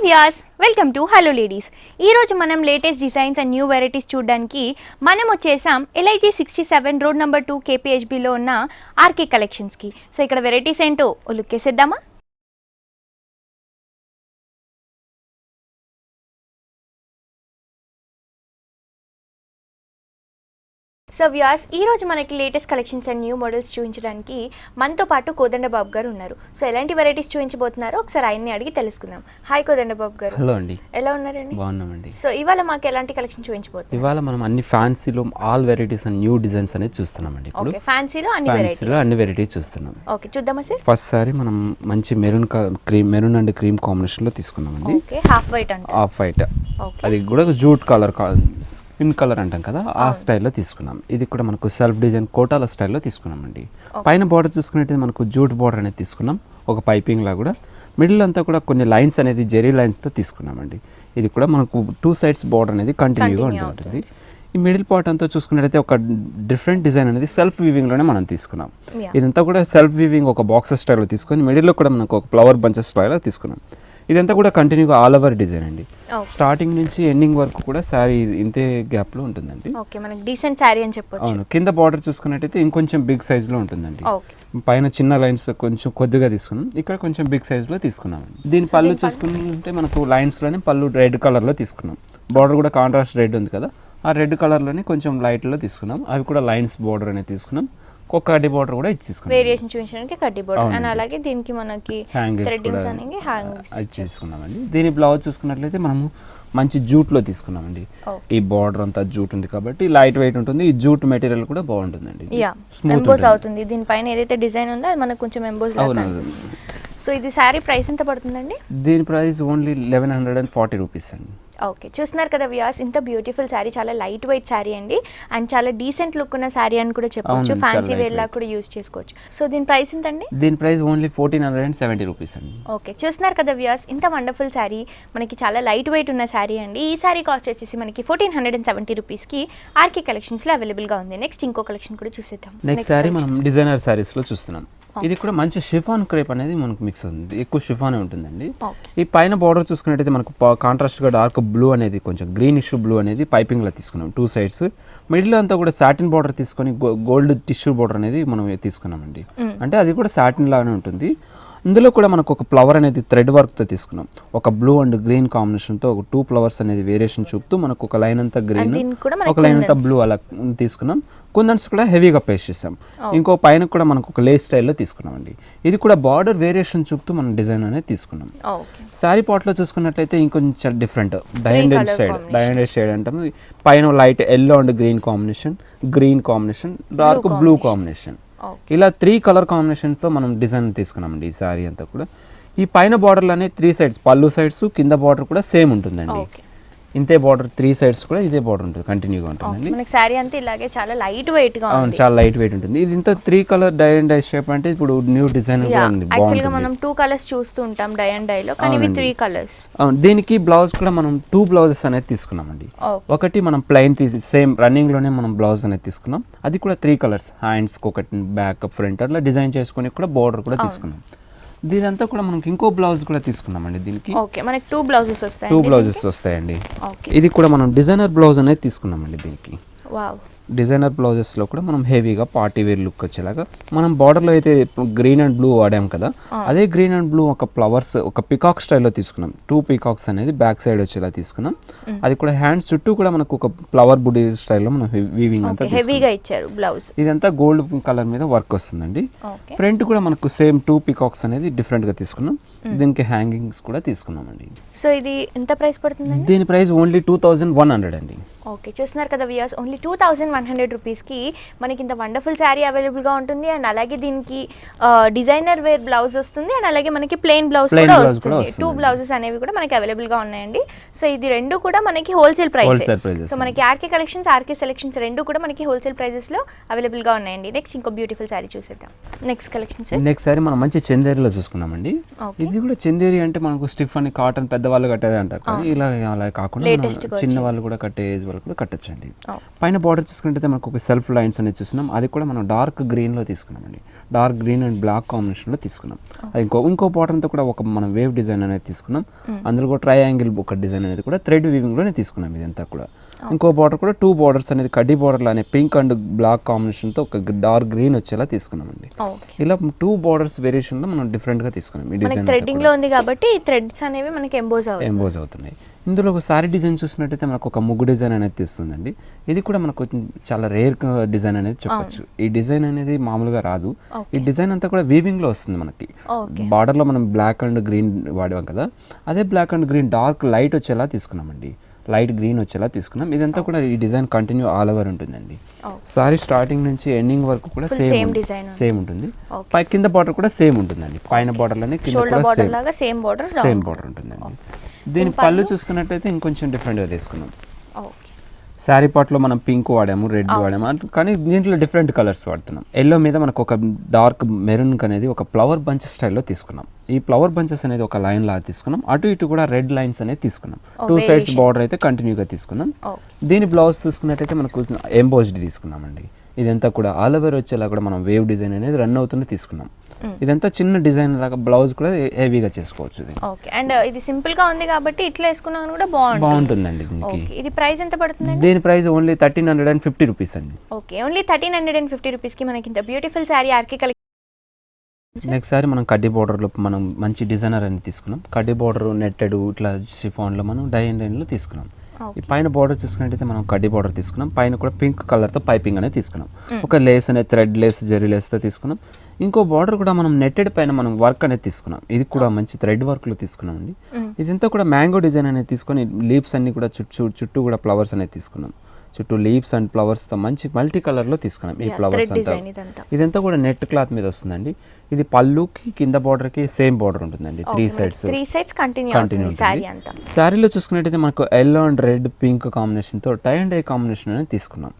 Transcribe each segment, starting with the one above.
Vyas welcome to hello ladies. ఈరోజు మనం latest designs and new varieties చూడడానికి మనం వచ్చేసాం LIG 67 రోడ్ నెంబర్ 2 KPHBలో ఉన్న ఆర్కే కలెక్షన్స్కి. సో ఇక్కడ వెరైటీస్ ఏంటో లుక్ వేసేద్దామా? సో వ్యూయర్స్, ఈరోజు మనకి latest collections and new models చూపించడానికి మనతో పాటు కోదండబాబు గారు ఉన్నారు. సో ఎలాంటి వెరైటీస్ చూపించబోతున్నారో ఒకసారి ఆయన్ని అడిగి తెలుసుకుందాం. హాయ్ కోదండబాబు గారు. హలో అండి, ఎలా ఉన్నారండి? బాగున్నామండి. సో ఇవాళ మాకు ఎలాంటి కలెక్షన్ చూపించబోతున్నారు? ఇవాళ మనం అన్ని ఫ్యాన్సీలో all varieties and new designs అనేది చూస్తున్నామండి. ఇప్పుడు ఫ్యాన్సీలో అన్ని వెరైటీస్ చూస్తున్నాం. ఓకే, చూద్దామా సార్? ఫస్ట్ సారీ మనం మంచి మెరూన్ అండ్ క్రీమ్ కాంబినేషన్ లో తీసుకున్నామండి. ఓకే, హాఫ్ వైట్ అది కూడా జూట్ కలర్, స్కిన్ కలర్ అంటాం కదా, ఆ స్టైల్లో తీసుకున్నాం. ఇది కూడా మనకు సెల్ఫ్ డిజైన్ కోటాల స్టైల్లో తీసుకున్నామండి. పైన బార్డర్ చూసుకున్నట్టు మనకు జూట్ బార్డర్ అనేది తీసుకున్నాం, ఒక పైపింగ్ లా కూడా. మిడిల్ అంతా కూడా కొన్ని లైన్స్ అనేది జెరీ లైన్స్తో తీసుకున్నామండి. ఇది కూడా మనకు 2 sides బార్డర్ అనేది కంటిన్యూగా ఉంటుంది. ఈ మిడిల్ పార్ట్ అంతా చూసుకున్నట్టయితే ఒక డిఫరెంట్ డిజైన్ అనేది సెల్ఫ్ వీవింగ్లోనే మనం తీసుకున్నాం. ఇదంతా కూడా సెల్ఫ్ వీవింగ్ ఒక బాక్సెస్ స్టైల్లో తీసుకొని మిడిల్లో కూడా మనకు ఒక ఫ్లవర్ బంచెస్ స్టైల్లో తీసుకున్నాం. ఇదంతా కూడా కంటిన్యూగా ఆల్ ఓవర్ డిజైన్ అండి. స్టార్టింగ్ నుంచి ఎండింగ్ వరకు కూడా శారీ ఇంతే గ్యాప్ లో ఉంటుందండి. ఓకే, మనకి డీసెంట్ శారీ అని చెప్పొచ్చు. అవును, కింద బార్డర్ చూసుకున్నట్టయితే ఇంకొంచెం బిగ్ సైజ్ లో ఉంటుందండి. పైన చిన్న లైన్స్ కొంచెం కొద్దిగా తీసుకున్నాం, ఇక్కడ కొంచెం బిగ్ సైజ్ లో తీసుకున్నాం. దీని పళ్ళు చూసుకుంటే మనకు లైన్స్ లోనే పళ్ళు రెడ్ కలర్ లో తీసుకున్నాం. బార్డర్ కూడా కాంట్రాస్ట్ రెడ్ ఉంది కదా, ఆ రెడ్ కలర్ లోనే కొంచెం లైట్ లో తీసుకున్నాం. అవి కూడా లైన్స్ బార్డర్ అనేది తీసుకున్నాం. ఒక కడ్డీ బార్డర్ కూడా ఇచ్చేసుకున్నాం, వేరియేషన్ చూపించడానికి కడ్డీ బార్డర్. అండ్ అలాగే దీనికి మనకి థ్రెడ్డింగ్స్ అనేది హ్యాంగింగ్స్ తీసుకున్నామండి. దీని బ్లౌజ్ చూసుకున్నట్లయితే మనము మంచి జూట్ లో తీసుకున్నామండి. ఈ బార్డర్ అంతా జూట్ ఉంది కాబట్టి లైట్ వెయిట్ ఉంటుంది. ఈ జూట్ మెటీరియల్ కూడా బాగుంటుందండి, ఎంబోస్ అవుతుంది. దీనిపైన ఏదైతే డిజైన్ ఉందో అది మనకు కొంచెం ఎంబోస్ లాగా. సో ఇది శారీ ప్రైస్ ఎంత పడుతుందండి? దీని ప్రైస్ ఓన్లీ 1140 రూపీస్ అండి. ఓకే, చూస్తున్నారు కదా వ్యూయర్స్, ఇంత బ్యూటిఫుల్ శారీ, చాలా లైట్ వెయిట్ శారీ అండి. అండ్ చాలా డీసెంట్ లుక్ ఉన్న శారీ అని కూడా చెప్పొచ్చు, ఫ్యాన్సీ వేర్ లా కూడా యూజ్ చేసుకోవచ్చు. సో దీని ప్రైస్ ఎంత అండి? దీని ప్రైస్ ఓన్లీ 1470 రూపీస్ అండి. ఓకే, చూస్తున్నారు కదా వ్యూయర్స్, ఇంత వండర్ఫుల్ శారీ, మనకి చాలా లైట్ వెయిట్ ఉన్న శారీ అండి. ఈ శారీ కాస్ట్ వచ్చేసి మనకి 1470 రూపీస్కి ఆర్కే కలెక్షన్స్లో అవైలబుల్గా ఉంది. నెక్స్ట్ ఇంకో కలెక్షన్ కూడా చూసేద్దాం. నెక్స్ట్ శారీ మనం డిజైనర్ శారీస్లో చూస్తున్నాం. ఇది కూడా మంచి షిఫాన్ క్రేప్ అనేది మనకు మిక్స్ ఉంది, ఎక్కువ షిఫానే ఉంటుందండి. ఈ పైన బార్డర్ చూసుకున్నట్టయితే మనకు కాంట్రాస్ట్గా డార్క్ బ్లూ అనేది కొంచెం గ్రీనిష్ బ్లూ అనేది పైపింగ్లో తీసుకున్నాం 2 sides. మిడిల్ అంతా కూడా సాటిన్ బార్డర్ తీసుకొని గోల్డ్ టిష్యూ బార్డర్ అనేది మనం తీసుకున్నామండి. అంటే అది కూడా సాటిన్ లాగానే ఉంటుంది. ఇందులో కూడా మనకు ఒక ఫ్లవర్ అనేది థ్రెడ్ వర్క్తో తీసుకున్నాం. ఒక బ్లూ అండ్ గ్రీన్ కాంబినేషన్తో ఒక 2 flowers అనేది వేరియేషన్ చూపుతూ మనకు ఒక లైన్ అంతా గ్రీన్, ఒక లైన్ అంతా బ్లూ అలా తీసుకున్నాం. కుందన్స్ కూడా హెవీగా పేస్ట్ చేసాం. ఇంకో పైన కూడా మనకు ఒక లేస్ స్టైల్లో తీసుకున్నాం అండి. ఇది కూడా బార్డర్ వేరియేషన్ చూపుతూ మనం డిజైన్ అనేది తీసుకున్నాం. శారీ పాట్లో చూసుకున్నట్లయితే ఇంకొంచెం డిఫరెంట్ డైమండ్ షేడ్ అంటాం. పైన light yellow and green combination, dark blue combination, ఇలా 3 color కాంబినేషన్స్తో మనం డిజైన్ తీసుకున్నామండి. ఈ శారీ అంతా కూడా ఈ పైన బార్డర్లోనే 3 sides పళ్ళు సైడ్స్, కింద బార్డర్ కూడా సేమ్ ఉంటుందండి. ఇంతే బార్డర్ 3 sides కూడా ఇదే బార్డర్ ఉంటుంది, కంటిన్యూగా ఉంటుందండి. మనకి శారీ అంతా ఇలాగే చాలా లైట్ వెయిట్ గా ఉంది. చాలా లైట్ వెయిట్ ఉంటుంది. ఇది ఇంత 3 color dye and dye shape అంటే ఇప్పుడు న్యూ డిజైన్ యాక్చువల్ గా మనం 2 colors చూస్తూ ఉంటాం డై అండ్ డై లో, కానీ ఇవి 3 colors. దీనికి బ్లౌజ్ కూడా మనం 2 blouses అనేది తీసుకున్నామండి. ఒకటి మనం ప్లెయిన్ సేమ్ రన్నింగ్ లోనే మనం బ్లౌజ్ అనేది తీసుకున్నాం. అది కూడా 3 colors, హ్యాండ్స్ ఒకటి, బ్యాక్, ఫ్రంట్ అట్లా డిజైన్ చేసుకుని కూడా బార్డర్ కూడా తీసుకున్నాం. దీనంతా కూడా మనకి ఇంకో బ్లౌజ్ కూడా తీసుకున్నామండి. దీనికి మనకి 2 blouses వస్తాయండి. ఇది కూడా మనం డిజైనర్ బ్లౌజ్ అనేది తీసుకున్నామండి. దీనికి డిజైనర్ బ్లౌజెస్లో కూడా మనం హెవీగా పార్టీ వేర్ లుక్ వచ్చేలాగా మనం బార్డర్లో అయితే గ్రీన్ అండ్ బ్లూ వాడాం కదా, అదే గ్రీన్ అండ్ బ్లూ ఒక ఫ్లవర్స్ ఒక పికాక్ స్టైల్లో తీసుకున్నాం. 2 peacocks అనేది బ్యాక్ సైడ్ వచ్చేలా తీసుకున్నాం. అది కూడా హ్యాండ్స్ చుట్టూ కూడా మనకు ఒక ఫ్లవర్ బుడీ స్టైల్లో మనం వీవింగ్ అంతా హెవీగా ఇచ్చారు బ్లౌజ్. ఇదంతా గోల్డ్ కలర్ మీద వర్క్ వస్తుందండి. ఫ్రంట్ కూడా మనకు సేమ్ 2 peacocks అనేది డిఫరెంట్ గా తీసుకున్నాం. దీనికి హ్యాంగింగ్స్ కూడా తీసుకున్నామండి. సో ఇది ఎంత ప్రైస్ పడుతుంది? దీని ప్రైస్ ఓన్లీ 2100 అండి. ఓకే, చూస్తున్నారు కదా వ్యూయర్స్, ఓన్లీ 2100 రూపీస్కి మనకి ఇంత వండర్ఫుల్ శారీ అవైలబుల్గా ఉంటుంది. అండ్ అలాగే దీనికి డిజైనర్ వేర్ బ్లౌజ్ వస్తుంది. అండ్ అలాగే మనకి ప్లెయిన్ బ్లౌజ్ కూడా వస్తుంది. 2 blouses అనేవి కూడా మనకి అవైలబుల్గా ఉన్నాయండి. సో ఇది రెండు కూడా మనకి హోల్సేల్ ప్రైస్. సో మనకి ఆర్కే కలెక్షన్స్, ఆర్కే సెలెక్షన్స్ రెండు కూడా మనకి హోల్సేల్ ప్రైజెస్లో అవైలబుల్గా ఉన్నాయండి. నెక్స్ట్ ఇంకో బ్యూటిఫుల్ శారీ చూసేద్దాం. నెక్స్ట్ శారీ మనం మంచి చందేరిలో చూసుకున్నామండి. ఇది కూడా చందేరి అంటే మనకు స్టిఫ్ అని కాటన్ పెద్దవాళ్ళు కట్టేది అంటారు, కానీ ఇలా అలా కాకుండా చిన్న వాళ్ళు కూడా కట్టే ఏజ్ వాళ్ళు కూడా కట్టచ్చండి. పైన బార్డర్ చూసుకుంటే మనకు ఒక సెల్ఫ్ లైన్స్ అనేది చూస్తున్నాం, అది కూడా మనం డార్క్ గ్రీన్లో తీసుకున్నామండి. డార్క్ గ్రీన్ అండ్ బ్లాక్ కాంబినేషన్లో తీసుకున్నాం. అది ఇంకో బార్డర్ అంతా కూడా ఒక మనం వేవ్ డిజైన్ అనేది తీసుకున్నాం. అందులో కూడా ట్రయాంగిల్ ఒక డిజైన్ అనేది కూడా థ్రెడ్ వీవింగ్లోనే తీసుకున్నాం ఇదంతా కూడా. ఇంకో బార్డర్ కూడా 2 బార్డర్స్ అనేది కడ్డీ బార్డర్లో అనే పింక్ అండ్ బ్లాక్ కాంబినేషన్తో ఒక డార్క్ గ్రీన్ వచ్చేలా తీసుకున్నామండి. ఇలా 2 బార్డర్స్ వేరియేషన్లో మనం డిఫరెంట్గా తీసుకున్నాం. ఈ డిజైన్ థ్రెడ్డింగ్లో ఉంది కాబట్టి ఈ థ్రెడ్స్ అనేవి మనకి ఎంబోజ్ అవుతున్నాయి. ఇందులో ఒక సారీ డిజైన్ చూసినట్టయితే మనకు ఒక ముగ్గు డిజైన్ అనేది తీస్తుందండి. ఇది కూడా మనకు చాలా రేర్ డిజైన్ అనేది చెప్పొచ్చు. ఈ డిజైన్ అనేది మామూలుగా రాదు. ఈ డిజైన్ అంతా కూడా వీవింగ్లో వస్తుంది మనకి. బార్డర్లో మనం బ్లాక్ అండ్ గ్రీన్ వాడాం కదా, అదే black and green dark light వచ్చేలా తీసుకున్నామండి. లైట్ గ్రీన్ వచ్చేలా తీసుకున్నాం. ఇదంతా కూడా ఈ డిజైన్ కంటిన్యూ ఆల్ ఓవర్ ఉంటుందండి. సారీ స్టార్టింగ్ నుంచి ఎండింగ్ వరకు కూడా సేమ్ ఉంటుంది. పై కింద బార్డర్ కూడా సేమ్ ఉంటుందండి. పైన బార్డర్లోనే కింద కూడా సేమ్ బార్డర్ ఉంటుందండి. దీని పళ్ళు చూసుకున్నట్టయితే ఇంకొంచెం డిఫరెంట్గా తీసుకున్నాం. శారీ పాట్లో మనం పింక్ వాడాము, రెడ్ వాడాము, కానీ దీంట్లో డిఫరెంట్ కలర్స్ వాడుతున్నాం. ఎల్లో మీద మనకు ఒక డార్క్ మెరూన్ అనేది ఒక ఫ్లవర్ బంచెస్ స్టైల్లో తీసుకున్నాం. ఈ ఫ్లవర్ బంచెస్ అనేది ఒక లైన్ లాగా తీసుకున్నాం. అటు ఇటు కూడా రెడ్ లైన్స్ అనేది తీసుకున్నాం. 2 సైడ్స్ బార్డర్ అయితే కంటిన్యూగా తీసుకున్నాం. దీని బ్లౌజ్ చూసుకున్నట్టయితే మనకు ఎంబోజ్డ్ తీసుకున్నామండి. ఇదంతా కూడా ఆల్ ఓవర్ వచ్చేలా కూడా మనం వేవ్ డిజైన్ అనేది రన్ అవుతుంది తీసుకున్నాం. ఇదంతా చిన్న డిజైన్ లాగా బ్లౌజ్ కూడా హెవీగా చేసుకోవచ్చు. అండ్ ఇది సింపుల్ గా ఉంది కాబట్టి ఇట్లా వేసుకున్నా కూడా బాగుంటుందండి. దీనికి ఇది ప్రైస్ ఎంత పడుతుంది? దీని ప్రైస్ ఓన్లీ 1350 రూపీస్ అండి. ఓకే, ఓన్లీ 1350 రూపీస్ కి మనకి ఇంత beautiful sari RK collection. Next sari మనం కడ్డీ బార్డర్లో మనం మంచి డిజైనర్ అని తీసుకున్నాం. కడ్డీ బార్డర్ నెట్టెడ్ ఇట్లా షిఫాన్లో మనం డై అండ్ లైన్లో తీసుకున్నాం. ఈ పైన బార్డర్ చూసుకున్నట్టయితే మనం కడ్డీ బార్డర్ తీసుకున్నాం. పైన కూడా పింక్ కలర్తో పైపింగ్ అనేది తీసుకున్నాం. ఒక లేస్ అనేది థ్రెడ్ లేస్, జెరీ లేస్తో తీసుకున్నాం. ఇంకో బార్డర్ కూడా మనం నెట్టెడ్ పైన మనం వర్క్ అనేది తీసుకున్నాం. ఇది కూడా మంచి థ్రెడ్ వర్క్లో తీసుకున్నాం అండి. ఇదంతా కూడా మ్యాంగో డిజైన్ అనేది తీసుకొని లీవ్స్ అన్ని కూడా చుట్టూ కూడా ఫ్లవర్స్ అనేది తీసుకున్నాం. చుట్టూ లీవ్స్ అండ్ ఫ్లవర్స్తో మంచి మల్టీ కలర్లో తీసుకున్నాం. ఈ ఫ్లవర్స్ అంతా ఇదంతా కూడా నెట్ క్లాత్ మీద వస్తుందండి. ఇది పళ్ళుకి కింద బార్డర్కి సేమ్ బార్డర్ ఉంటుందండి. 3 సైడ్స్ కంటిన్యూ ఉంటుంది. శారీలో చూసుకున్నట్టయితే మనకు ఎల్లో అండ్ రెడ్ పింక్ కాంబినేషన్తో టై అండ్ డై కాంబినేషన్ అనేది తీసుకున్నాం.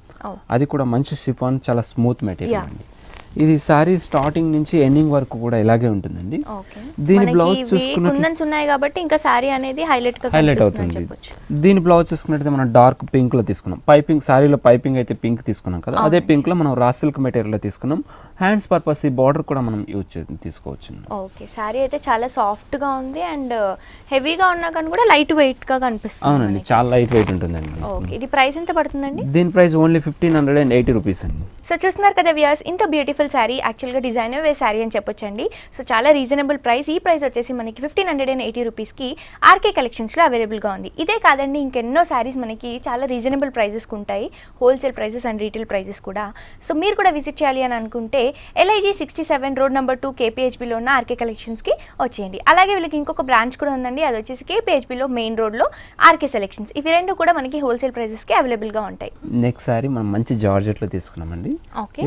అది కూడా మంచి షిఫాన్, చాలా స్మూత్ మెటీరియల్ అండి. ఇది సారీ స్టార్టింగ్ నుంచి ఎండింగ్ వరకు కూడా ఇలాగే ఉంటుందండి. దీని బ్లౌజ్ చూసుకున్నట్టు ఉన్నాయి కాబట్టి ఇంకా సారీ అనేది హైలైట్ అవుతుంది. దీని బ్లౌజ్ చూసుకున్నట్టు మనం డార్క్ పింక్ లో తీసుకున్నాం. పైపింగ్ సారీలో పైపింగ్ అయితే పింక్ తీసుకున్నాం కదా, అదే పింక్ లో మనం రా సిల్క్ మెటీరియల్ లో తీసుకున్నాం. హ్యాండ్స్ పర్పస్ ఈ బార్డర్ కూడా మనం యూజ్ తీసుకోవచ్చు. ఓకే, సారీ అయితే చాలా సాఫ్ట్ గా ఉంది అండ్ హెవీగా ఉన్నా కానీ కూడా లైట్ వెయిట్ గా కనిపిస్తుంది. అవునండి, చాలా లైట్ వెయిట్ ఉంటుందండి. ఓకే, ఇది ప్రైస్ ఎంత పడుతుందండి? దీని ప్రైస్ ఓన్లీ 1580 రూపీస్ అండి. సో చూస్తున్నారు కదా వ్యూయర్స్, ఇంత బ్యూటిఫుల్ శారీ, యాక్చువల్గా డిజైనర్ వే శారీ అని చెప్పొచ్చండి. సో చాలా రీజనబుల్ ప్రైస్. ఈ ప్రైస్ వచ్చేసి మనకి 1580 రూపీస్కి ఆర్కే కలెక్షన్స్లో అవైలబుల్గా ఉంది. ఇదే కాదండి, ఇంకెన్నో శారీస్ మనకి చాలా రీజనబుల్ ప్రైజెస్కి ఉంటాయి, wholesale prices and retail prices కూడా. సో మీరు కూడా విజిట్ చేయాలి అని అనుకుంటే LIG 67 రోడ్ నెంబర్ 2 KPHBలో ఉన్న ఆర్కే కలెక్షన్స్కి వచ్చేయండి. అలాగే వీళ్ళకి ఇంకొక బ్రాంచ్ కూడా ఉందండి, అది వచ్చేసి KPHBలో మెయిన్ రోడ్లో ఆర్కే సెలెక్షన్స్. ఇవి రెండు కూడా మనకి హోల్సేల్ ప్రైజెస్కి అవైలబుల్గా ఉంటాయి. నెక్స్ట్ సారీ మనం మంచి జార్జెట్లో తీసుకున్నామండి.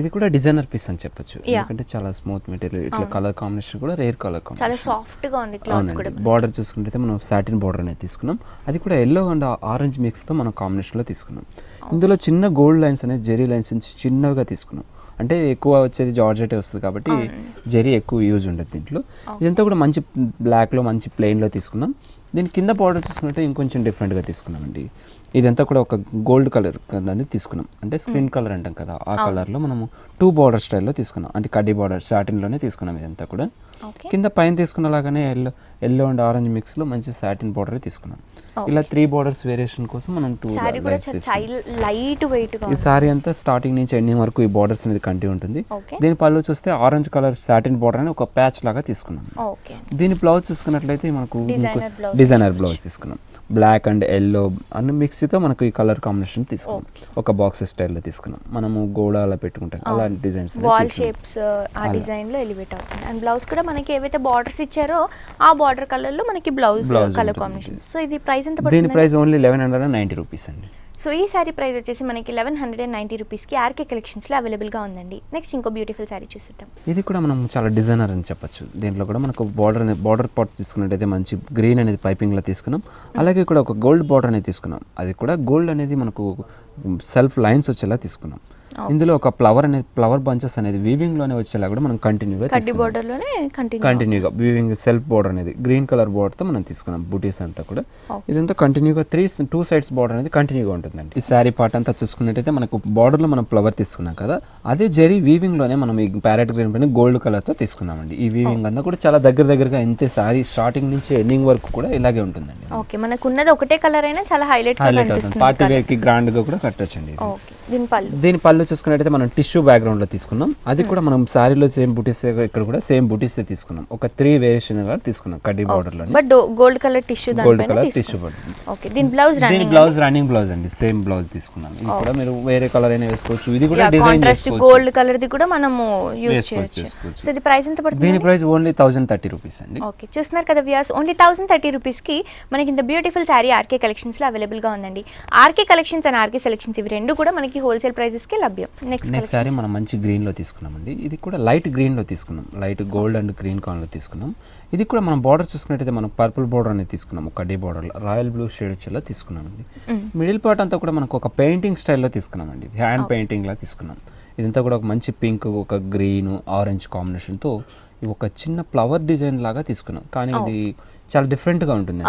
ఇది కూడా డిజైనర్ పీస్ అని చెప్పొచ్చు, ఎందుకంటే చాలా స్మూత్ మెటీరియల్. ఇట్లా కలర్ కాంబినేషన్ కూడా రేర్ కలర్ కాంబినేషన్, చాలా సాఫ్ట్ గా ఉంది క్లాత్ కూడా. బార్డర్ చూసుకుంటే మనం సాటిన్ బార్డర్ అనేది తీసుకున్నాం. అది కూడా ఎల్లో అండ్ ఆరెంజ్ మిక్స్ తో మనం కాంబినేషన్ లో తీసుకున్నాం. ఇందులో చిన్న గోల్డ్ లైన్స్ అనేది జెరీ లైన్స్ చిన్నగా తీసుకున్నాం. అంటే ఎక్కువ వచ్చేది జార్జెటే వస్తుంది కాబట్టి జెరీ ఎక్కువ యూజ్ ఉండదు దీంట్లో. ఇదంతా కూడా మంచి బ్లాక్లో మంచి ప్లెయిన్లో తీసుకున్నాం. దీని కింద బార్డర్ చూసుకుంటే ఇంకొంచెం డిఫరెంట్గా తీసుకున్నామండి. ఇదంతా కూడా ఒక గోల్డ్ కలర్ అనేది తీసుకున్నాం, అంటే స్క్రీన్ కలర్ అంటాం కదా, ఆ కలర్లో మనము 2 బార్డర్ స్టైల్లో తీసుకున్నాం. అంటే కడ్డీ బార్డర్ సాటిన్లోనే తీసుకున్నాం. ఇదంతా కూడా కింద పైన తీసుకున్నలాగానే ఎల్లో అండ్ ఆరెంజ్ మిక్స్లో మంచి సాటిన్ బార్డర్ తీసుకున్నాం. ఇలా 3 బార్డర్స్ వేరియేషన్ కోసం మనం 2 లైట్ వెయిట్. ఈ సారీ అంతా స్టార్టింగ్ నుంచి ఎండింగ్ వరకు ఈ బార్డర్స్ అనేది కంటిన్యూ ఉంటుంది. దీని పళ్ళు చూస్తే ఆరెంజ్ కలర్ సాటిన్ బార్డర్ అని ఒక ప్యాచ్ లాగా తీసుకున్నాం. దీని బ్లౌజ్ చూసుకున్నట్లయితే మనకు డిజైనర్ బ్లౌజ్ తీసుకున్నాం. బ్లాక్ అండ్ ఎల్లో అన్ని మిక్సీతో మనకు ఈ కలర్ కాంబినేషన్ తీసుకున్నాం. ఒక బాక్స్ స్టైల్లో తీసుకున్నాం. మనము గోడ అలా పెట్టుకుంటాం, అలాంటి డిజైన్స్, వాల్ షేప్స్ ఆ డిజైన్ లో ఎలివేట్ అవుతుంది. అండ్ బ్లౌజ్ కూడా మనకి ఏవైతే బార్డర్స్ ఇచ్చారో ఆ బార్డర్ కలర్ లో మనకి బ్లౌజ్ కలర్ కాంబినేషన్. సో ఇది ప్రైస్ ఎంత పడుతుంది? దీని ప్రైస్ ఓన్లీ 1190 రూపీస్ అండి. సో ఈ శారీ ప్రైస్ వచ్చేసి మనకి 1190 రూపీస్కి ఆర్కే కలెక్షన్స్లో అవైలబుల్గా ఉందండి. నెక్స్ట్ ఇంకో బ్యూటిఫుల్ శారీ చూసేద్దాం. ఇది కూడా మనం చాలా డిజైనర్ అని చెప్పొచ్చు. దీంట్లో కూడా మనకు బార్డర్ పార్ట్ తీసుకున్నట్టయితే మంచి గ్రీన్ అనేది పైపింగ్లో తీసుకున్నాం. అలాగే కూడా ఒక గోల్డ్ బార్డర్ అనేది తీసుకున్నాం. అది కూడా గోల్డ్ అనేది మనకు సెల్ఫ్ లైన్స్ వచ్చేలా తీసుకున్నాం. ఇందులో ఒక ఫ్లవర్ బంచెస్ అనేది వీవింగ్ లోనే వచ్చేలా కూడా మనం కంటిన్యూగా కడ్డీ బోర్డర్ లోనే కంటిన్యూగా వీవింగ్ సెల్ఫ్ బోర్డర్ అనేది గ్రీన్ కలర్ బోర్డర్ తో మనం తీసుకున్నాం బూటీస్ అంతా కూడా. ఇదంతా కంటిన్యూగా 2 సైడ్స్ బోర్డర్ అనేది కంటిన్యూగా ఉంటుందండి. ఈ శారీ పార్ట్ అంతా చూసుకున్నట్టయితే మనకు బోర్డర్ లో మనం ఫ్లవర్ తీసుకున్నాం కదా, అదే జరీ వీవింగ్ లోనే మనం ఈ ప్యారెట్ గ్రీన్ పైన గోల్డ్ కలర్ తో తీసుకున్నామండి. ఈ వీవింగ్ అంతా కూడా చాలా దగ్గరగా ఇంతే శారీ స్టార్టింగ్ నుంచి ఎండింగ్ వరకు కూడా ఇలాగే ఉంటుందండి. ఓకే, మనకు ఉన్నది ఒకటే కలర్ అయినా చాలా హైలైట్ అవుతుంది. పార్టీ వేర్ కి గ్రాండ్ గా కూడా కట్టొచ్చండి. దీని పళ్ళు చూసుకున్నట్టయితే మనం టిష్యూ బ్యాక్గ్రౌండ్ లో తీసుకున్నాం. అది కూడా మనం శారీలో సేమ్ బూటీస్, ఇక్కడ కూడా సేమ్ బూటీస్ తీసుకున్నాం. ఒక 3 వేరియేషన్ గా తీసుకున్నాం కడ్డీ బోర్డర్ లో. But gold colour tissue okay, దీని బ్లౌజ్ రన్నింగ్ బ్లౌజ్ అండి. సేమ్ బ్లౌజ్ తీసుకున్నాం. ఇది కూడా మీరు వేరే కలర్ అయినా వేసుకోవచ్చు. ఇది కూడా డిజైన్ చేసుకోవచ్చు. గోల్డ్ కలర్ ది కూడా మనము యూస్ చేయొచ్చు. సో ఇది ప్రైస్ ఎంత పడుతుంది? దీని ప్రైస్ ఓన్లీ 1030 రూపీస్ అండి. ఓకే, చూస్తున్నారు కదా వ్యూయర్స్, ఓన్లీ 1030 రూపీస్ కి మనకి ఇంత బ్యూటిఫుల్ శారీ ఆర్కే కలెక్షన్స్ లో అవైలబుల్ గా ఉందండి. RK collections and RK selections ఇవి రెండు కూడా మనకి హోల్సేల్ ప్రైసెస్ కి లభ్యం. నెక్స్ట్ సారీ మనం మంచి గ్రీన్ లో తీసుకున్నామండి. ఇది కూడా లైట్ గ్రీన్ లో తీసుకున్నాం. లైట్ గోల్డ్ అండ్ గ్రీన్ కాన్ లో తీసుకున్నాం. ఇది కూడా మనం బార్డర్ చూసుకున్నట్టయితే మనం పర్పుల్ బార్డర్ అనేది తీసుకున్నాం. కడ్డీ బార్డర్ రాయల్ బ్లూ షేడ్ వచ్చేలా తీసుకున్నామండి. మిడిల్ పార్ట్ అంతా కూడా మనకు ఒక పెయింటింగ్ స్టైల్లో తీసుకున్నామండి. హ్యాండ్ పెయింటింగ్ లా తీసుకున్నాం. ఇదంతా కూడా ఒక మంచి పింక్, ఒక గ్రీన్, ఆరెంజ్ కాంబినేషన్తో ఒక చిన్న ఫ్లవర్ డిజైన్ లాగా తీసుకున్నాం. కానీ ఇది చాలా డిఫరెంట్ గా ఉంటుంది.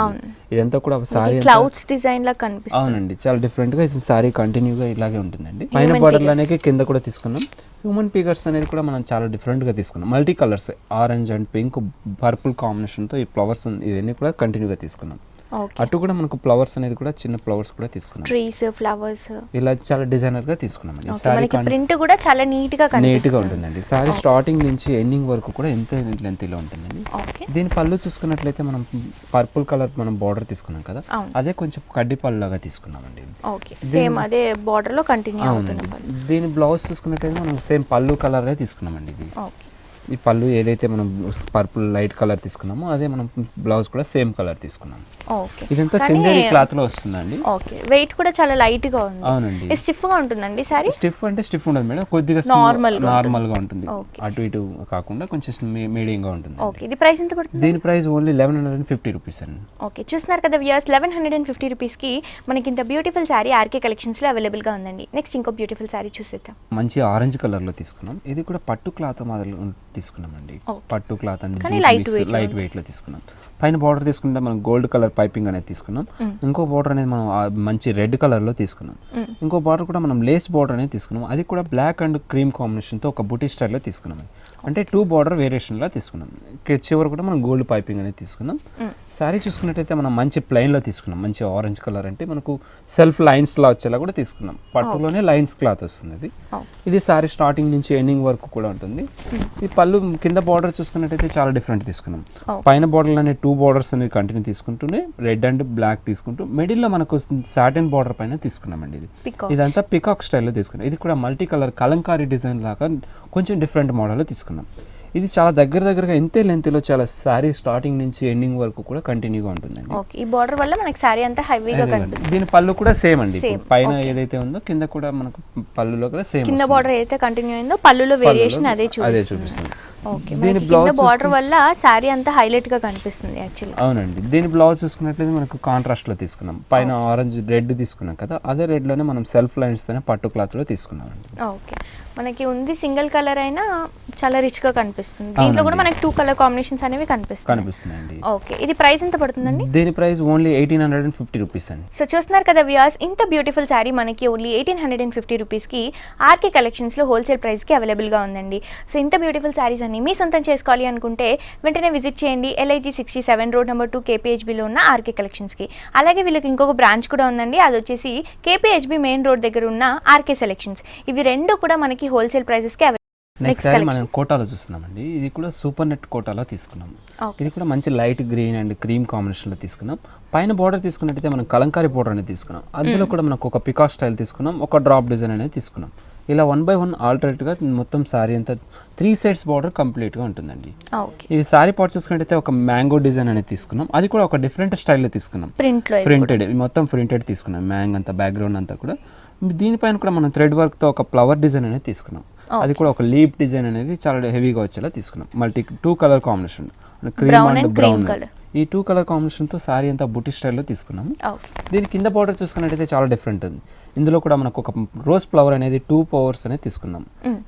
ఇదంతా కూడా సారీ క్లౌడ్స్ డిజైన్ లా కనిపిస్తుంది. అవునండి, చాలా డిఫరెంట్ గా ఇది సారీ కంటిన్యూగా ఇలాగే ఉంటుందండి. పైన బార్డర్ లానే కింద కూడా తీసుకున్నాం. హ్యూమన్ ఫిగర్స్ అనేది కూడా మనం చాలా డిఫరెంట్ గా తీసుకున్నాం. Multi colours, orange and pink, purple combination తో ఈ ఫ్లవర్స్ ఇవన్నీ కూడా కంటిన్యూగా తీసుకున్నాం. అటు కూడా మనకు ఫ్లవర్స్ అనేది కూడా చిన్న ఫ్లవర్స్ కూడా తీసుకున్నాం. ట్రీస్, ఫ్లవర్స్ ఇలా చాలా డిజైనర్ గా తీసుకున్నామండి. మనకి ప్రింట్ కూడా చాలా నీట్ గా ఉంటుందండి. సారీ స్టార్టింగ్ నుంచి ఎండింగ్ వరకు కూడా ఎంత లెంత్ లో ఉంటుందండి. దీని పళ్ళు చూసుకున్నట్లయితే మనం పర్పుల్ కలర్ మనం బార్డర్ తీసుకున్నాం కదా, అదే కొంచెం కడ్డీ పళ్ళు లాగా తీసుకున్నామండి. సేమ్ అదే బార్డర్ లో కంటిన్యూ అవుతుంది. దీని బ్లౌజ్ చూసుకున్నట్లయితే మనం సేమ్ పళ్ళు కలర్ తీసుకున్నామండి. ఇది ఈ పళ్ళు ఏదైతే మనం పర్పుల్ లైట్ కలర్ తీసుకున్నామో అదే మనం బ్లౌజ్ కూడా సేమ్ కలర్ తీసుకున్నాం. ఇదంతా చందేరి క్లాత్ లో వస్తుందండి. ఓకే, వెయిట్ కూడా చాలా లైట్ గా ఉంది. అవునండి, స్టిఫ్ గా ఉంటుందండి సారీ. స్టిఫ్ అంటే స్టిఫ్ ఉండదు మేడం, కొద్దిగా నార్మల్ గా ఉంటుంది. అటు ఇటు కాకుండా కొంచెం మీడియం గా ఉంటుంది. ఓకే, ఇది ప్రైస్ ఎంత పడుతుంది? దీని ప్రైస్ ఓన్లీ 1150 రూపీస్ అండి. ఓకే, చూస్తున్నారు కదా వ్యూయర్స్, 1150 రూపీస్ కి మనకి ఇంత బ్యూటిఫుల్ సారీ ఆర్కే కలెక్షన్స్ లో అవైలబుల్ గా ఉందండి. నెక్స్ట్ ఇంకో బ్యూటిఫుల్ సారీ చూసేద్దాం. మంచి ఆరెంజ్ కలర్ లో తీసుకున్నాం. ఇది కూడా పట్టు క్లాత్ మాదిరి తీసుకున్నామండి. పట్టు క్లాత్ అండి, లైట్ వెయిట్ లో తీసుకున్నాం. పైన బార్డర్ తీసుకుంటే మనం గోల్డ్ కలర్ పైపింగ్ అనేది తీసుకున్నాం. ఇంకో బార్డర్ అనేది మనం మంచి రెడ్ కలర్ లో తీసుకున్నాం. ఇంకో బార్డర్ కూడా మనం లేస్ బార్డర్ అనేది తీసుకున్నాం. అది కూడా బ్లాక్ అండ్ క్రీమ్ కాంబినేషన్ తో ఒక బుటీ స్టైల్లో తీసుకున్నాం. అంటే 2 బార్డర్ వేరియేషన్ లా తీసుకున్నాం. చివరి కూడా మనం గోల్డ్ పైపింగ్ అనేది తీసుకున్నాం. శారీ చూసుకున్నట్టయితే మనం మంచి ప్లెయిన్ లో తీసుకున్నాం. మంచి ఆరెంజ్ కలర్ అంటే మనకు సెల్ఫ్ లైన్స్ లా వచ్చేలా కూడా తీసుకున్నాం. పట్టులోనే లైన్స్ క్లాత్ వస్తుంది. ఇది శారీ స్టార్టింగ్ నుంచి ఎండింగ్ వరకు కూడా ఉంటుంది. ఈ పళ్ళు కింద బార్డర్ చూసుకున్నట్టయితే చాలా డిఫరెంట్ తీసుకున్నాం. పైన బార్డర్ అనే 2 బార్డర్స్ అనేది కంటిన్యూ తీసుకుంటూనే రెడ్ అండ్ బ్లాక్ తీసుకుంటూ మిడిల్ లో మనకు సాటిన్ బార్డర్ పైన తీసుకున్నామండి. ఇదంతా పికాక్ స్టైల్లో తీసుకున్నాం. ఇది కూడా మల్టీ కలర్ కలంకారీ డిజైన్ లాగా కొంచెం డిఫరెంట్ మోడల్ లో తీసుకున్నాం. ఇది చాలా దగ్గరగా ఇంతే లెంత్ లో చాలా సారీ స్టార్టింగ్ నుంచి ఎండింగ్ వరకు కూడా కంటిన్యూగా ఉంటుందండి. ఓకే, ఈ బార్డర్ వల్ల మనకి సారీ అంతా హెవీగా కనిపిస్తుంది. దీని పళ్ళు కూడా సేమ్ అండి. పైన ఏదైతే ఉందో కింద కూడా మనకు పళ్ళులో కూడా సేమ్. కింద బార్డర్ ఏదైతే కంటిన్యూ అయిందో పళ్ళులో వేరియేషన్ అదే చూపిస్తుంది. ఓకే, దీని బ్లౌజ్ బార్డర్ వల్ల సారీ అంతా హైలైట్ గా కనిపిస్తుంది యాక్చువల్లీ. అవునండి, దీని బ్లౌజ్ చూసుకున్నట్లయితే మనకు కాంట్రాస్ట్ లో తీసుకున్నాం. పైన ఆరెంజ్ రెడ్ తీసుకున్నాం కదా, అదే రెడ్ లోనే మనం సెల్ఫ్ లైన్స్ తోనే పట్టు క్లాత్ లో తీసుకున్నాం అండి. ఓకే, మనకి ఉంది సింగిల్ కలర్ అయినా చాలా రిచ్ గా కనిపిస్తుంది. దీంట్లో కూడా మనకి 2 కలర్ కాంబినేషన్స్ అనేవి కనిపిస్తున్నాయండి. ఓకే, ఇది ప్రైస్ ఎంత పడుతుందండి? దీని ప్రైస్ ఓన్లీ 1850 రూపీస్ అండి. సో చూస్తున్నారు కదా వ్యూయర్స్, ఇంత బ్యూటిఫుల్ సారీ మనకి ఓన్లీ 1850 రూపీస్ కి ఆర్కే కలెక్షన్స్ లో హోల్సేల్ ప్రైస్ కి అవైలబుల్ గా ఉందండి. సో ఇంత బ్యూటిఫుల్ సారీస్ అన్ని మీ సొంతం చేసుకోవాలి అనుకుంటే వెంటనే విజిట్ చేయండి LIG 67 రోడ్ నెంబర్ 2 KPHB లో ఉన్న ఆర్కే కలెక్షన్స్ కి. అలాగే వీళ్ళకి ఇంకొక బ్రాంచ్ కూడా ఉందండి, అది వచ్చేసి KPHB మెయిన్ రోడ్ దగ్గర ఉన్న ఆర్కే సెలెక్షన్స్. ఇవి రెండు కూడా మనకి హోల్సేల్ ప్రైసెస్ కి నెక్స్ట్ మనం కోటాలో చూస్తున్నామండి. ఇది కూడా సూపర్ నెట్ కోటాలో తీసుకున్నాం. ఇది కూడా మంచి light green and cream combination లో తీసుకున్నాం. పైన బార్డర్ తీసుకున్నట్టయితే మనం కలంకారీ బార్డర్ అనేది తీసుకున్నాం. అందులో కూడా మనకు ఒక పికాక్ స్టైల్ తీసుకున్నాం, ఒక డ్రాప్ డిజైన్ అనేది తీసుకున్నాం. ఇలా 1 by 1 ఆల్టర్నేట్ గా మొత్తం సారీ అంతా 3 సైడ్స్ బార్డర్ కంప్లీట్ గా ఉంటుందండి. ఈ సారీ పార్ట్ చూసుకున్నట్టయితే ఒక మ్యాంగో డిజైన్ అనేది తీసుకున్నాం. అది కూడా ఒక డిఫరెంట్ స్టైల్లో తీసుకున్నాం. ప్రింటెడ్ మొత్తం ప్రింటెడ్ తీసుకున్నాం. మ్యాంగ్ అంతా బ్యాక్గ్రౌండ్ అంతా కూడా. దీనిపైన కూడా మనం థ్రెడ్ వర్క్ తో ఒక ఫ్లవర్ డిజైన్ అనేది తీసుకున్నాం. అది కూడా ఒక లీప్ డిజైన్ అనేది చాలా హెవీగా వచ్చేలా తీసుకున్నాం. Multi 2 colour combination, cream and brown. ఈ 2 కలర్ కాంబినేషన్తో శారీ అంతా బుట్టి స్టైల్లో తీసుకున్నాము. ఓకే. దీని కింద బార్డర్ చూసుకున్నట్టయితే చాలా డిఫరెంట్ ఉంది. ఇందులో కూడా మనకు ఒక రోజ్ ఫ్లవర్ అనేది 2 ఫ్లవర్స్ అనేది తీసుకున్నాం.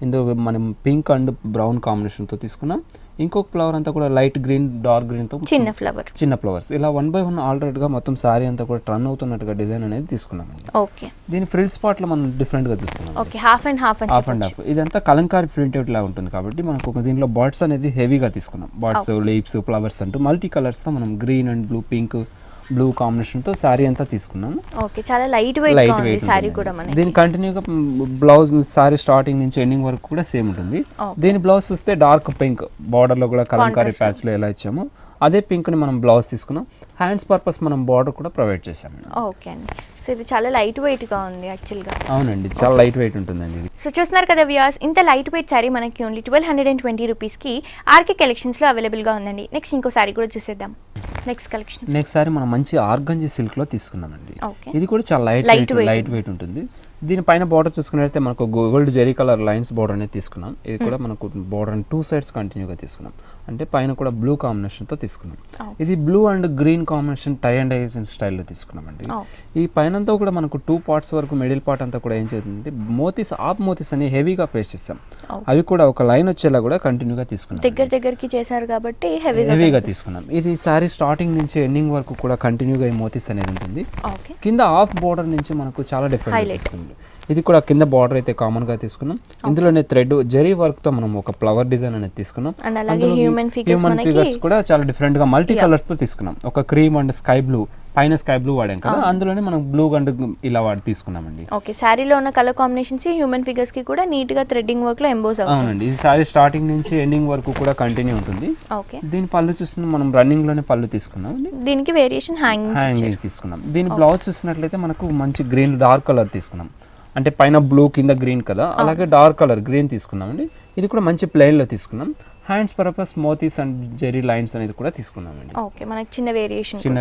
ఇందులో మనం పింక్ అండ్ బ్రౌన్ కాంబినేషన్తో తీసుకున్నాం. ఇంకొక ఫ్లవర్ అంతా కూడా లైట్ గ్రీన్, డార్క్ గ్రీన్తో చిన్న ఫ్లవర్స్ ఇలా 1 by 1 ఆల్రెడీగా మొత్తం శారీ అంతా కూడా టర్న్ అవుతున్నట్టుగా డిజైన్ అనేది తీసుకున్నామండి. ఓకే. దీని ఫ్రిల్ స్పాట్లో మనం డిఫరెంట్గా చూస్తున్నాం. Okay, half and half. ఇదంతా కలంకారీ ప్రింటెడ్ లా ఉంటుంది కాబట్టి మనకు ఒక దీంట్లో బర్డ్స్ అనేది హెవీగా తీసుకున్నాం. బర్డ్స్, లీవ్స్, ఫ్లవర్స్ అంటూ మల్టీ కలర్స్తో మనం green and blue, pink, blue కాంబినేషన్తో శారీ అంతా తీసుకున్నాము. ఓకే, చాలా లైట్ వెయిట్ శారీ కూడా మనకి. దీని కంటిన్యూగా బ్లౌజ్ శారీ స్టార్టింగ్ నుంచి ఎండింగ్ వరకు కూడా సేమ్ ఉంటుంది. దీని బ్లౌజ్ చూస్తే డార్క్ పింక్ బార్డర్లో కూడా కలంకారీ ప్యాచ్లో ఎలా ఇచ్చామో అదే పింక్ని మనం బ్లౌజ్ తీసుకున్నాం. హ్యాండ్స్ పర్పస్ మనం బార్డర్ కూడా ప్రొవైడ్ చేసాము. ఓకే అండి. సో ఇది చాలా లైట్ వెయిట్గా ఉంది యాక్చువల్గా. అవునండి, చాలా లైట్ వెయిట్ ఉంటుందండి ఇది. సో చూస్తున్నారు కదా వ్యూయర్స్, ఇంత లైట్ వెయిట్ శారీ మనకి ఓన్లీ 1220 రూపీస్కి ఆర్కే కలెక్షన్స్లో అవైలబుల్గా ఉందండి. నెక్స్ట్ ఇంకో శారీ కూడా చూసేద్దాం. నెక్స్ట్ సారీ మనం మంచి ఆర్గంజీ సిల్క్లో తీసుకున్నామండి. ఓకే. ఇది కూడా చాలా లైట్ వెయిట్ ఉంటుంది. దీనిపైన బార్డర్ చూసుకున్నట్లయితే మనకు gold zari colour lines border అనేది తీసుకున్నాం. ఇది కూడా మనకు బార్డర్ 2 సైడ్స్ కంటిన్యూగా తీసుకున్నాం. అంటే పైన కూడా బ్లూ కాంబినేషన్తో తీసుకున్నాం. ఇది blue and green combination tie and dye స్టైల్లో తీసుకున్నామండి. ఈ పైనంతా కూడా మనకు 2 పార్ట్స్ వరకు మిడిల్ పార్ట్ అంతా కూడా ఏం చేస్తుందంటే మోతీస్, ఆప్ మోతీస్ అని హెవీగా పేస్ట్ చేస్తాం. అవి కూడా ఒక లైన్ వచ్చేలా కూడా కంటిన్యూగా తీసుకున్నాం. దగ్గరికి చేశారు కాబట్టి హెవీగా తీసుకున్నాం. ఇది సారీ స్టార్టింగ్ నుంచి ఎండింగ్ వరకు కూడా కంటిన్యూగా ఈ మోతీస్ అనేది ఉంటుంది. కింద హాఫ్ బార్డర్ నుంచి మనకు చాలా డిఫరెంట్ తీసుకుంది. ఇది కూడా కింద బార్డర్ అయితే కామన్ గా తీసుకున్నాం. ఇందులోనే థ్రెడ్ జరీ వర్క్ తో మనం ఒక ఫ్లవర్ డిజైన్ అనేది తీసుకున్నాం. హ్యూమన్ ఫిగర్స్ కూడా చాలా డిఫరెంట్ గా మల్టీ కలర్స్ తో తీసుకున్నాం. ఒక క్రీమ్ అండ్ స్కై బ్లూ, పైన స్కై బ్లూ వాడాం కదా, అందులోనే మనం బ్లూ అండ్ ఇలా తీసుకున్నామండి. ఓకే, సారీలో ఉన్న కలర్ కాంబినేషన్స్ హ్యూమన్ ఫిగర్స్ కి కూడా నీట్ గా థ్రెడ్డింగ్ వర్క్ లో ఎంబోస్ అవుతుంది. అవునండి, ఈ సారీ స్టార్టింగ్ నుంచి ఎండింగ్ వరకు కూడా కంటిన్యూ ఉంటుంది. ఓకే. దీని పళ్ళు చూస్తున్నా మనం రన్నింగ్ లోనే పళ్ళు తీసుకున్నాం. దీనికి వేరియేషన్ హ్యాంగింగ్ తీసుకున్నాం. దీని బ్లౌజ్ చూసినట్లయితే మనకు మంచి గ్రీన్ డార్క్ కలర్ తీసుకున్నాం. అంటే పైన బ్లూ కింద గ్రీన్ కదా, అలాగే డార్క్ కలర్ గ్రీన్ తీసుకున్నామండి. ఇది కూడా మంచి ప్లెయిన్లో తీసుకున్నాం. హ్యాండ్స్ పర్పస్ మోతీస్ అండ్ జెరీ లైన్స్ అనేది కూడా తీసుకున్నామండి. ఓకే, మనకి చిన్న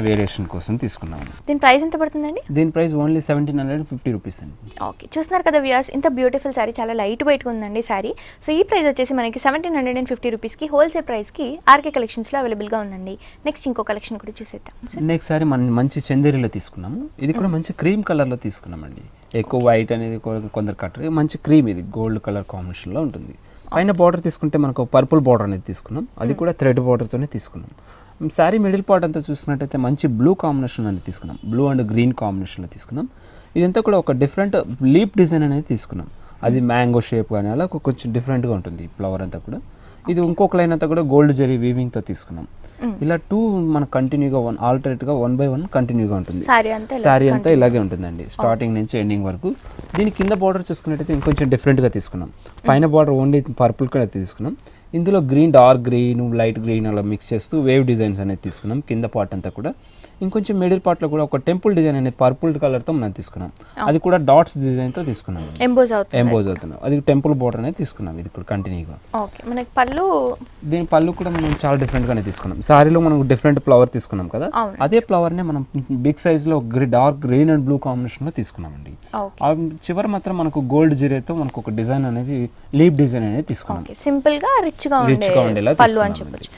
వేరియేషన్ కోసం తీసుకున్నాము. దీని ప్రైస్ ఎంత పడుతుందండి? దీని ప్రైస్ ఓన్లీ 1750 రూపీస్ అండి. ఓకే, చూస్తున్నారు కదా వ్యూయర్స్, ఇంత బ్యూటిఫుల్ సారీ, చాలా లైట్ వెయిట్గా ఉందండి సారీ. సో ఈ ప్రైస్ వచ్చేసి మనకి 1750 రూపీస్కి హోల్సేల్ ప్రైస్కి ఆర్కే కలెక్షన్స్లో అవైలబుల్గా ఉందండి. నెక్స్ట్ ఇంకో కలెక్షన్ కూడా చూసేద్దాం. నెక్స్ట్ సారీ మనం మంచి చందేరిలో తీసుకున్నాము. ఇది కూడా మంచి క్రీమ్ కలర్లో తీసుకున్నామండి. ఎక్కువ వైట్ అనేది కొందరు కట్టరు, మంచి క్రీమ్, ఇది గోల్డ్ కలర్ కాంబినేషన్లో ఉంటుంది. పైన బార్డర్ తీసుకుంటే మనకు పర్పుల్ బార్డర్ అనేది తీసుకున్నాం. అది కూడా థ్రెడ్ బార్డర్తోనే తీసుకున్నాం. శారీ మిడిల్ పార్ట్ అంతా చూసినట్టయితే మంచి బ్లూ కాంబినేషన్ అనేది తీసుకున్నాం. బ్లూ అండ్ గ్రీన్ కాంబినేషన్లో తీసుకున్నాం. ఇదంతా కూడా ఒక డిఫరెంట్ లీప్ డిజైన్ అనేది తీసుకున్నాం. అది మ్యాంగో షేప్ కానీ అలా కొంచెం డిఫరెంట్గా ఉంటుంది ఫ్లవర్ అంతా కూడా. ఇది ఇంకొక లైన్ అంతా కూడా గోల్డ్ జెరీ వీవింగ్తో తీసుకున్నాం. ఇలా 2 మనకు కంటిన్యూగా ఆల్టర్నేట్గా 1 by 1 కంటిన్యూగా ఉంటుంది. శారీ అంతా ఇలాగే ఉంటుందండి స్టార్టింగ్ నుంచి ఎండింగ్ వరకు. దీని కింద బార్డర్ చూసుకున్నట్టయితే ఇంకొంచెం డిఫరెంట్గా తీసుకున్నాం. పైన బార్డర్ ఓన్లీ పర్పుల్ కూడా తీసుకున్నాం. ఇందులో green, dark green, light green అలా మిక్స్ చేస్తూ వేవ్ డిజైన్స్ అనేది తీసుకున్నాం. కింద పార్ట్ అంతా కూడా ఇంకొంచెం మిడిల్ పార్ట్లో కూడా ఒక టెంపుల్ డిజైన్ అనేది పర్పుల్ కలర్తో మనం తీసుకున్నాం. అది కూడా డాట్స్ డిజైన్తో తీసుకున్నాం. ఎంబోజ్ అవుతున్నాం. అది టెంపుల్ బార్డర్ అనేది తీసుకున్నాం. ఇది కూడా కంటిన్యూగా. ఓకే, మనకి పళ్ళు, దీని పళ్ళు కూడా మనం చాలా డిఫరెంట్గానే తీసుకున్నాం. సారీలో మనం డిఫరెంట్ ఫ్లవర్ తీసుకున్నాం కదా, అదే ఫ్లవర్నే మనం బిగ్ సైజ్లో డార్క్ గ్రీన్ అండ్ బ్లూ కాంబినేషన్లో తీసుకున్నామండి. చివరి మాత్రం మనకు గోల్డ్ జీరేతో మనకు ఒక డిజైన్ అనేది లీప్ డిజైన్ అనేది తీసుకున్నాం. సింపుల్గా రిచ్గా ఉండేలా పళ్ళు అని చెప్పొచ్చు.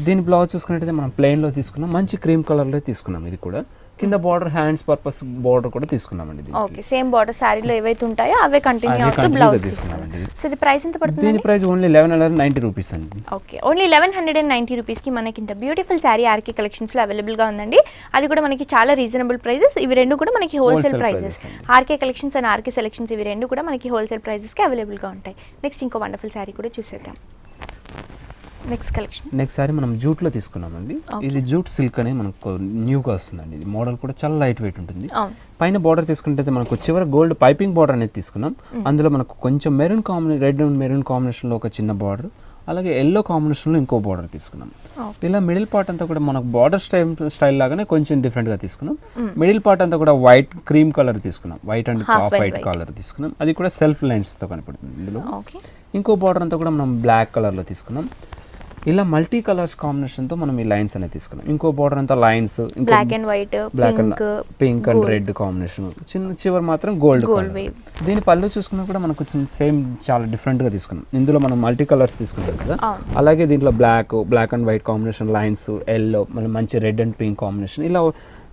దీని బ్లౌజ్ చూసుకున్నట్టయితే మనం ప్లెయిన్లో తీసుకున్నాం. మంచి క్రీమ్ కలర్లో తీసుకున్నాం. ఇది కూడా కింద బార్డర్ హ్యాండ్స్ పర్పస్ బార్డర్ కూడా తీసుకున్నామండి. ఓకే, సేమ్ బార్డర్ సారీలో ఏవైతే ఉంటాయో అవే కంటిన్యూ అవుతూ బ్లౌజ్ తీసుకున్నామండి. సో ఇది ప్రైస్ ఎంత పడుతుంది? దీని ప్రైస్ ఓన్లీ 1190 రూపీస్ అండి. ఓకే, ఓన్లీ 1190 రూపీస్కి మనకి ఇంత బ్యూటిఫుల్ శారీ ఆర్కే కలెక్షన్స్లో అవైలబుల్గా ఉందండి. అది కూడా మనకి చాలా రీజనబుల్ ప్రైజెస్. ఇవి రెండు కూడా మనకి wholesale prices. RK collections and RK selections ఇవి రెండు కూడా మనకి హోల్సేల్ ప్రైజెస్కి అవైలబుల్గా ఉంటాయి. నెక్స్ట్ ఇంకో వండర్ఫుల్ శారీ కూడా చూసేద్దాం. నెక్స్ట్ సారీ మనం జూట్లో తీసుకున్నామండి. ఇది జూట్ సిల్క్ అనేది మనకు న్యూగా వస్తుందండి. ఇది మోడల్ కూడా చాలా లైట్ వెయిట్ ఉంటుంది. పైన బార్డర్ తీసుకుంటే మనకు చివరి గోల్డ్ పైపింగ్ బార్డర్ అనేది తీసుకున్నాం. అందులో మనకు కొంచెం రెడ్ అండ్ మెరూన్ కాంబినేషన్లో ఒక చిన్న బార్డర్, అలాగే ఎల్లో కాంబినేషన్లో ఇంకో బార్డర్ తీసుకున్నాం. ఇలా మిడిల్ పార్ట్ అంతా కూడా మనకు బార్డర్ స్టైల్ లాగానే కొంచెం డిఫరెంట్గా తీసుకున్నాం. మిడిల్ పార్ట్ అంతా కూడా వైట్ క్రీమ్ కలర్ తీసుకున్నాం. White and half white colour తీసుకున్నాం. అది కూడా సెల్ఫ్ లైన్స్తో కనపడుతుంది. ఇందులో ఇంకో బార్డర్ అంతా కూడా మనం బ్లాక్ కలర్లో తీసుకున్నాం. ఇలా మల్టీ కలర్స్ కాంబినేషన్ తో మనం ఈ లైన్స్ అనేది తీసుకున్నాం. ఇంకో బోర్డర్ అంతా lines, black and white, pink and red combination, చిన్న చివరి మాత్రం గోల్డ్ కలర్. దీని పళ్ళు చూసుకున్నా కూడా మనకు సేమ్ చాలా డిఫరెంట్ గా తీసుకున్నాం. ఇందులో మనం మల్టీ కలర్స్ తీసుకున్నాం కదా, అలాగే దీంట్లో black and white combination lines, yellow, మళ్ళీ మంచి రెడ్ అండ్ పింక్ కాంబినేషన్, ఇలా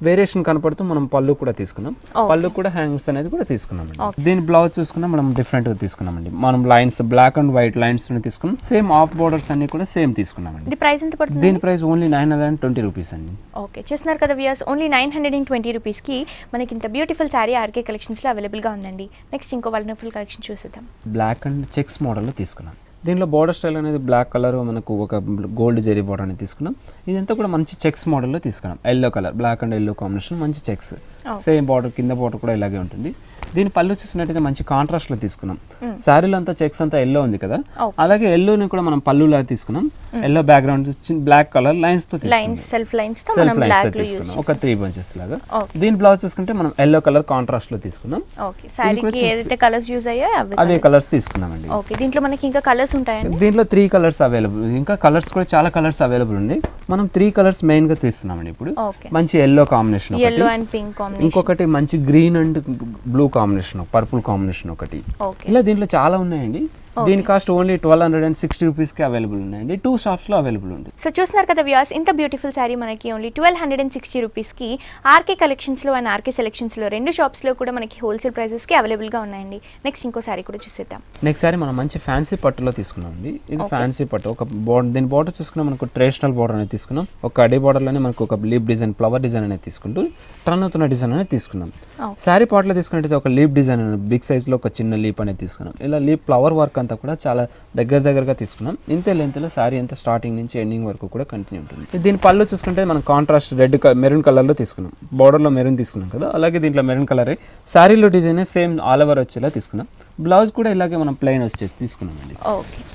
వేరియేషన్ కనపడుతూ మనం పళ్ళు కూడా తీసుకున్నాం. పళ్ళు కూడా హ్యాంగ్స్ అనేది కూడా తీసుకున్నామండి. దీని బ్లౌజ్ చూసుకున్నా మనం డిఫరెంట్ గా తీసుకున్నామండి. మనం lines black and white lines తీసుకున్నాం. సేమ్ ఆఫ్ బోర్డర్స్ అన్ని కూడా సేమ్ తీసుకున్నామండి. ప్రైస్ ఎంత పడుతుంది? దీని ప్రైస్ ఓన్లీ 920 రూపీస్ అండి. ఓకే, చూస్తున్నారు కదా వ్యూయర్స్, ఓన్లీ 920 రూపీస్కి మనకి ఇంత బ్యూటిఫుల్ శారీ ఆర్కే కలెక్షన్స్లో అవైలబుల్గా ఉందండి. నెక్స్ట్ ఇంకో వండర్ఫుల్ కలెక్షన్ చూసేద్దాం. బ్లాక్ అండ్ చెక్స్ మోడల్లో తీసుకున్నాం. దీనిలో బోర్డర్ స్టైల్ అనేది బ్లాక్ కలర్, మనకు ఒక గోల్డ్ జెరీ బోర్డర్ అనేది తీసుకున్నాం. ఇదంతా కూడా మంచి చెక్స్ మోడల్లో తీసుకున్నాం. Yellow colour, black and yellow combination, మంచి చెక్స్, సేమ్ బార్డర్, కింద బార్డర్ కూడా ఇలాగే ఉంటుంది. దీని పళ్ళు చూసినట్టయితే మంచి కాంట్రాస్ట్ లో తీసుకున్నాం. శారీలో అంతా చెక్స్ అంతా ఎల్లో ఉంది కదా, అలాగే ఎల్లోని కూడా మనం పళ్ళులా తీసుకున్నాం. Yellow background, black colour lines తో సెల్ఫ్ లైన్స్ తో తీసుకున్నాం, ఒక 3 బంచెస్ లాగా. దీని బ్లౌజ్ చూసుకుంటే మనం ఎల్లో కలర్ కాంట్రాస్ట్ లో తీసుకున్నాం. శారీకి ఏదైతే కలర్స్ యూజ్ అయ్యాయో అవే కలర్స్ తీసుకున్నామండి. ఓకే, దీంట్లో మనకి ఇంకా కలర్స్ ఉంటాయండి. దీంట్లో 3 కలర్స్ అవైలబుల్, ఇంకా కలర్స్ కూడా చాలా కలర్స్ అవైలబుల్ ఉన్నాయి. మనం 3 కలర్స్ మెయిన్ గా తీస్తున్నామండి. ఇప్పుడు మంచి yellow combination, yellow and pink combination, ఇంకొకటి మంచి green and blue combination, purple combination ఒకటి. ఇలా దీంట్లో చాలా ఉన్నాయండి. దీని కాస్ట్ ఓన్లీ 1260 రూపీస్కి అవైలబుల్ ఉన్నాయండి. 2 షాప్స్లో అవైలబుల్ ఉంది. సో చూస్తున్నారు కదా వ్యూయర్స్, ఇంత బ్యూటిఫుల్ శారీ మనకి ఓన్లీ 1260 రూపీస్కి ఆర్కే కలెక్షన్స్లో అండ్ ఆర్కే సెలెక్షన్స్లో 2 షాప్స్లో కూడా మనకి హోల్సేల్ ప్రైజెస్కి అవైలబుల్గా ఉన్నాయండి. నెక్స్ట్ ఇంకో శారీ కూడా చూసేద్దాం. నెక్స్ట్ శారీ మనం మంచి ఫ్యాన్సీ పట్టులో తీసుకున్నామండి. ఇది ఫ్యాన్సీ పట్టు, ఒక బోర్డర్, దీని బోర్డర్ చూసుకున్నా మనకు ట్రెడిషనల్ బోర్డర్ అనేది తీసుకున్నాం. ఒక అడే బోర్డర్లోనే మనకు ఒక లీప్ డిజైన్, ఫ్లవర్ డిజైన్ అనేది తీసుకుంటూ టర్న్ అవుతున్న డిజైన్ అనేది తీసుకున్నాం. శారీ పార్ట్లో తీసుకున్నట్టయితే ఒక లీప్ డిజైన్ అనేది బిగ్ సైజ్లో ఒక చిన్న లీప్ అనేది తీసుకున్నాం. ఇలా లీప్ ఫ్లవర్ వర్క్ అంతా కూడా చాలా దగ్గరగా తీసుకున్నాం. ఇంతే లెంత్లో శారీ అంతా స్టార్టింగ్ నుంచి ఎండింగ్ వరకు కూడా కంటిన్యూ ఉంటుంది. దీని పళ్ళు చూసుకుంటే మనం కాంట్రాస్ట్ రెడ్ మెరూన్ కలర్లో తీసుకున్నాం. బార్డర్లో మెరూన్ తీసుకున్నాం కదా, అలాగే దీంట్లో మెరూన్ కలరే. శారీలో డిజైన్ సేమ్ ఆల్ ఓవర్ వచ్చేలా తీసుకున్నాం. బ్లౌజ్ కూడా ఇలాగే మనం ప్లెయిన్ వచ్చేసి తీసుకున్నామండి.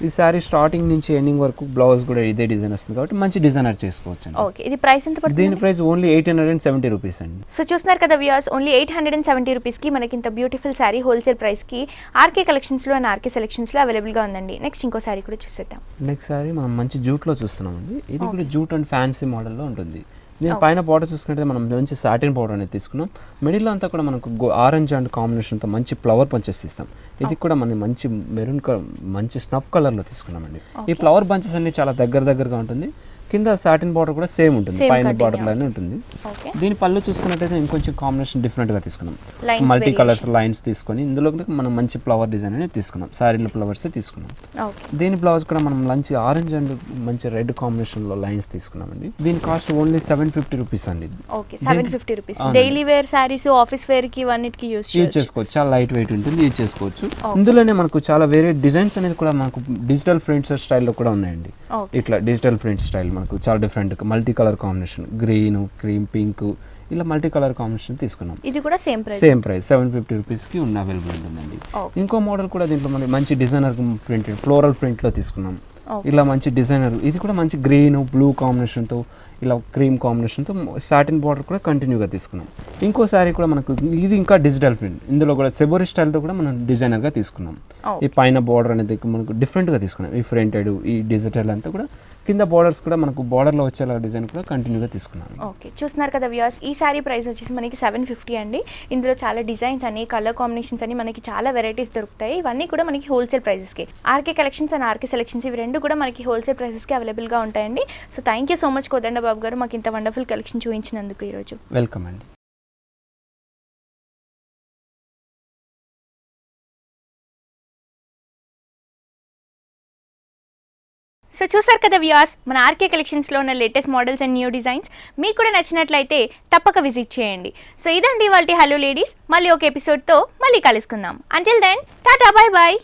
ఈ శారీ స్టార్టింగ్ నుంచి ఎండింగ్ వరకు బ్లౌజ్ కూడా ఇదే డిజైన్ వస్తుంది కాబట్టి మంచి డిజైనర్ చేసుకోవచ్చు. ఇది ప్రైస్ ఎంత పడుతుంది? దీని ప్రైస్ ఓన్లీ 870 రూపీస్ అండి. సో చూస్తున్నారు కదా వ్యూయర్స్, ఓన్లీ 870 రూపీస్కి మనకి ఇంత బ్యూటిఫుల్ శారీ హోల్సేల్ ప్రైస్కి ఆర్కే కలెక్షన్స్లో అండ్ ఆర్కే సెలెక్షన్స్లో అవైలబుల్గా ఉందండి. నెక్స్ట్ ఇంకో శారీ కూడా చూసేద్దాం. నెక్స్ట్ శారీ మనం మంచి జూట్లో చూస్తున్నామండి. ఇది కూడా జూట్ అండ్ ఫ్యాన్సీ మోడల్లో ఉంటుంది. దీని పైన బార్డర్ చూసుకుంటే మనం మంచి సాటిన్ బార్డర్ అనేది తీసుకున్నాం. మిడిల్లో అంతా కూడా మనకు ఆరెంజ్ అండ్ కాంబినేషన్తో మంచి ఫ్లవర్ బంచెస్ ఇస్తాం. ఇది కూడా మనం మంచి మెరూన్ మంచి స్నఫ్ కలర్లో తీసుకున్నామండి. ఈ ఫ్లవర్ బంచెస్ అన్ని చాలా దగ్గరగా ఉంటుంది. కింద సాటిన్ బార్డర్ కూడా సేమ్ ఉంటుంది, పైన బార్డర్ లానే ఉంటుంది. దీని పళ్ళు చూసుకున్నట్టయితే ఇంకొంచెం కాంబినేషన్ డిఫరెంట్ గా తీసుకున్నాం. మల్టీ కలర్స్ లైన్స్ తీసుకొని ఇందులో మనం మంచి ఫ్లవర్ డిజైన్ అనేది తీసుకున్నాం. శారీలో ఫ్లవర్స్ తీసుకున్నాం. దీని బ్లౌజ్ కూడా మనం మంచి ఆరెంజ్ అండ్ మంచి రెడ్ కాంబినేషన్ లో లైన్స్ తీసుకున్నామండి. దీని కాస్ట్ ఓన్లీ 750 రూపీస్ అండి. 750 rupees. Daily wear saris, office wear కి వన్నిటికి యూజ్ చేసుకోవచ్చు. చాలా లైట్ వెయిట్ ఉంటుంది, యూజ్ చేసుకోవచ్చు. ఇందులోనే మనకు చాలా వేరే డిజైన్స్ అనేది కూడా మనకు డిజిటల్ ప్రింట్స్ స్టైల్లో కూడా ఉన్నాయండి. ఇట్లా డిజిటల్ ప్రింట్ స్టైల్ మనకు చాలా different multi colour combination, green, cream, pink, ఇలా మల్టీ కలర్ కాంబినేషన్ తీసుకున్నాం. ఇది కూడా సేమ్ ప్రైస్ 750 రూపీస్కి ఉన్న అవైలబుల్ ఉంటుందండి. ఇంకో మోడల్ కూడా దీంట్లో మనకి మంచి డిజైనర్ ప్రింట్, ఫ్లోరల్ ప్రింట్లో తీసుకున్నాం. ఇలా మంచి డిజైనర్, ఇది కూడా మంచి గ్రీన్ బ్లూ కాంబినేషన్తో, ఇలా క్రీమ్ కాంబినేషన్తో సాటిన్ బార్డర్ కూడా కంటిన్యూగా తీసుకున్నాం. ఇంకో శారీ కూడా మనకు ఇది ఇంకా డిజిటల్ ప్రింట్, ఇందులో కూడా సెబోరి స్టైల్తో కూడా మనం డిజైనర్గా తీసుకున్నాం. ఈ పైన బార్డర్ అనేది మనకు డిఫరెంట్గా తీసుకున్నాం. ఈ ఫ్రంటెడ్, ఈ డిజిటల్ అంతా కూడా కింద బార్డర్స్ కూడా మనకు బార్డర్లో వచ్చేలా డిజైన్ కూడా కంటిన్యూగా తీసుకున్నాం. ఓకే, చూస్తున్నారు కదా వ్యూయర్స్, ఈ శారీ ప్రైస్ వచ్చేసి మనకి 750 అండి. ఇందులో చాలా డిజైన్స్ అని, కలర్ కాంబినేషన్స్ అని, మనకి చాలా వెరైటీస్ దొరుకుతాయి. ఇవన్నీ కూడా మనకి హోల్సేల్ ప్రైజెస్కి. RK collections and RK selections ఇవి 2 కూడా మనకి హోల్సేల్ ప్రైసెస్కి అవైలబుల్గా ఉంటాయండి. So thank you so much Kodanda Babu గారు, మాకు ఇంత వండర్ఫుల్ కలెక్షన్ చూపించినందుకు ఈరోజు. వెల్కమ్ అండి. సో చూసారు కదా వ్యూయర్స్, మన ఆర్కే కలెక్షన్స్లో ఉన్న latest models and new designs మీకు కూడా నచ్చినట్లయితే తప్పక విజిట్ చేయండి. సో ఇదండి ఇవాల్టి హలో లేడీస్. మళ్ళీ ఒక ఎపిసోడ్తో మళ్ళీ కలుసుకుందాం. Until then tata, bye bye.